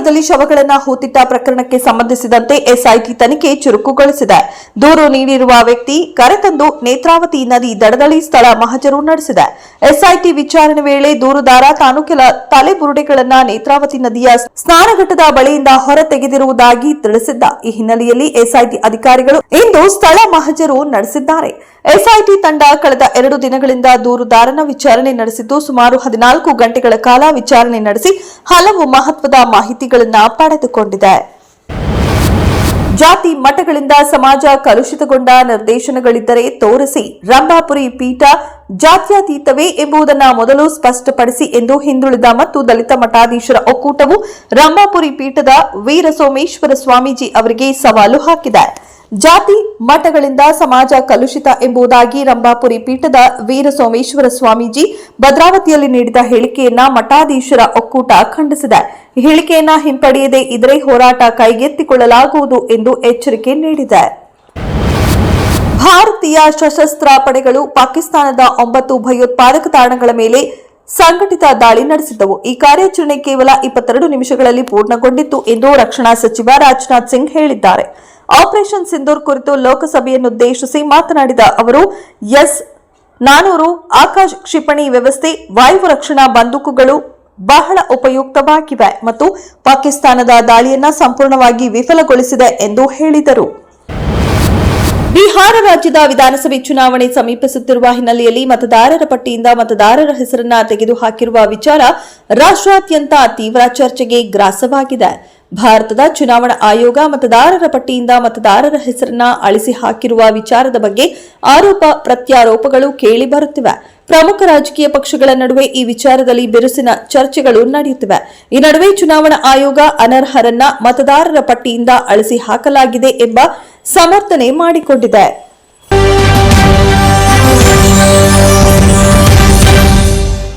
ದೇವಳದಲ್ಲಿ ಶವಗಳನ್ನು ಹೂತಿಟ್ಟ ಪ್ರಕರಣಕ್ಕೆ ಸಂಬಂಧಿಸಿದಂತೆ ಎಸ್ಐಟಿ ತನಿಖೆ ಚುರುಕುಗೊಳಿಸಿದೆ. ದೂರು ನೀಡಿರುವ ವ್ಯಕ್ತಿ ಕರೆತಂದು ನೇತ್ರಾವತಿ ನದಿ ದಡದಲ್ಲಿ ಸ್ಥಳ ಮಹಜರು ನಡೆಸಿದೆ. ಎಸ್ಐಟಿ ವಿಚಾರಣೆ ವೇಳೆ ದೂರುದಾರ ತಾನು ಕೆಲ ತಲೆಬುರುಡೆಗಳನ್ನು ನೇತ್ರಾವತಿ ನದಿಯ ಸ್ನಾನಘಟ್ಟದ ಬಳಿಯಿಂದ ಹೊರ ತೆಗೆದಿರುವುದಾಗಿ ತಿಳಿಸಿದ್ದ. ಈ ಹಿನ್ನೆಲೆಯಲ್ಲಿ ಎಸ್ಐಟಿ ಅಧಿಕಾರಿಗಳು ಇಂದು ಸ್ಥಳ ಮಹಜರು ನಡೆಸಿದ್ದಾರೆ. ಎಸ್ಐಟಿ ತಂಡ ಕಳೆದ 2 ದಿನಗಳಿಂದ ದೂರುದಾರನ ವಿಚಾರಣೆ ನಡೆಸಿದ್ದು ಸುಮಾರು 14 ಗಂಟೆಗಳ ಕಾಲ ವಿಚಾರಣೆ ನಡೆಸಿ ಹಲವು ಮಹತ್ವದ ಮಾಹಿತಿಗಳನ್ನು ಪಡೆದುಕೊಂಡಿದೆ. ಜಾತಿ ಮಠಗಳಿಂದ ಸಮಾಜ ಕಲುಷಿತಗೊಂಡ ನಿರ್ದೇಶನಗಳಿದ್ದರೆ ತೋರಿಸಿ. ರಂಭಾಪುರಿ ಪೀಠ ಜಾತ್ಯತೀತವೇ ಎಂಬುದನ್ನು ಮೊದಲು ಸ್ಪಷ್ಟಪಡಿಸಿ ಎಂದು ಹಿಂದುಳಿದ ಮತ್ತು ದಲಿತ ಮಠಾಧೀಶರ ಒಕ್ಕೂಟವು ರಂಭಾಪುರಿ ಪೀಠದ ವೀರಸೋಮೇಶ್ವರ ಸ್ವಾಮೀಜಿ ಅವರಿಗೆ ಸವಾಲು ಹಾಕಿದೆ. ಜಾತಿ ಮಠಗಳಿಂದ ಸಮಾಜ ಕಲುಷಿತ ಎಂಬುದಾಗಿ ರಂಭಾಪುರಿ ಪೀಠದ ವೀರಸೋಮೇಶ್ವರ ಸ್ವಾಮೀಜಿ ಭದ್ರಾವತಿಯಲ್ಲಿ ನೀಡಿದ ಹೇಳಿಕೆಯನ್ನ ಮಠಾಧೀಶರ ಒಕ್ಕೂಟ ಖಂಡಿಸಿದೆ. ಹೇಳಿಕೆಯನ್ನ ಹಿಂಪಡೆಯದೇ ಇದ್ರೆ ಹೋರಾಟ ಕೈಗೆತ್ತಿಕೊಳ್ಳಲಾಗುವುದು ಎಂದು ಎಚ್ಚರಿಕೆ ನೀಡಿದೆ. ಭಾರತೀಯ ಸಶಸ್ತ್ರ ಪಡೆಗಳು ಪಾಕಿಸ್ತಾನದ 9 ಭಯೋತ್ಪಾದಕ ತಾಣಗಳ ಮೇಲೆ ಸಂಘಟಿತ ದಾಳಿ ನಡೆಸಿದ್ದವು. ಈ ಕಾರ್ಯಾಚರಣೆ ಕೇವಲ 22 ನಿಮಿಷಗಳಲ್ಲಿ ಪೂರ್ಣಗೊಂಡಿತ್ತು ಎಂದು ರಕ್ಷಣಾ ಸಚಿವ ರಾಜನಾಥ್ ಸಿಂಗ್ ಹೇಳಿದ್ದಾರೆ. ಆಪರೇಷನ್ ಸಿಂಧೂರ್ ಕುರಿತು ಲೋಕಸಭೆಯನ್ನುದ್ದೇಶಿಸಿ ಮಾತನಾಡಿದ ಅವರು S-400 ಆಕಾಶ ಕ್ಷಿಪಣಿ ವ್ಯವಸ್ಥೆ, ವಾಯು ರಕ್ಷಣಾ ಬಂದೂಕುಗಳು ಬಹಳ ಉಪಯುಕ್ತವಾಗಿವೆ ಮತ್ತು ಪಾಕಿಸ್ತಾನದ ದಾಳಿಯನ್ನು ಸಂಪೂರ್ಣವಾಗಿ ವಿಫಲಗೊಳಿಸಿದೆ ಎಂದು ಹೇಳಿದರು. ಬಿಹಾರ ರಾಜ್ಯದ ವಿಧಾನಸಭೆ ಚುನಾವಣೆ ಸಮೀಪಿಸುತ್ತಿರುವ ಹಿನ್ನೆಲೆಯಲ್ಲಿ ಮತದಾರರ ಪಟ್ಟಿಯಿಂದ ಮತದಾರರ ಹೆಸರನ್ನ ತೆಗೆದುಹಾಕಿರುವ ವಿಚಾರ ರಾಷ್ಟ್ರಾದ್ಯಂತ ತೀವ್ರ ಚರ್ಚೆಗೆ ಗ್ರಾಸವಾಗಿದೆ. ಭಾರತದ ಚುನಾವಣಾ ಆಯೋಗ ಮತದಾರರ ಪಟ್ಟಿಯಿಂದ ಮತದಾರರ ಹೆಸರನ್ನ ಅಳಿಸಿ ಹಾಕಿರುವ ವಿಚಾರದ ಬಗ್ಗೆ ಆರೋಪ ಪ್ರತ್ಯಾರೋಪಗಳು ಕೇಳಿಬರುತ್ತಿವೆ. ಪ್ರಮುಖ ರಾಜಕೀಯ ಪಕ್ಷಗಳ ನಡುವೆ ಈ ವಿಚಾರದಲ್ಲಿ ಬಿರುಸಿನ ಚರ್ಚೆಗಳು ನಡೆಯುತ್ತಿವೆ. ಈ ನಡುವೆ ಚುನಾವಣಾ ಆಯೋಗ ಅನರ್ಹರನ್ನ ಮತದಾರರ ಪಟ್ಟಿಯಿಂದ ಅಳಿಸಿ ಹಾಕಲಾಗಿದೆ ಎಂಬ ಸಮರ್ಥನೆ ಮಾಡಿಕೊಂಡಿದೆ.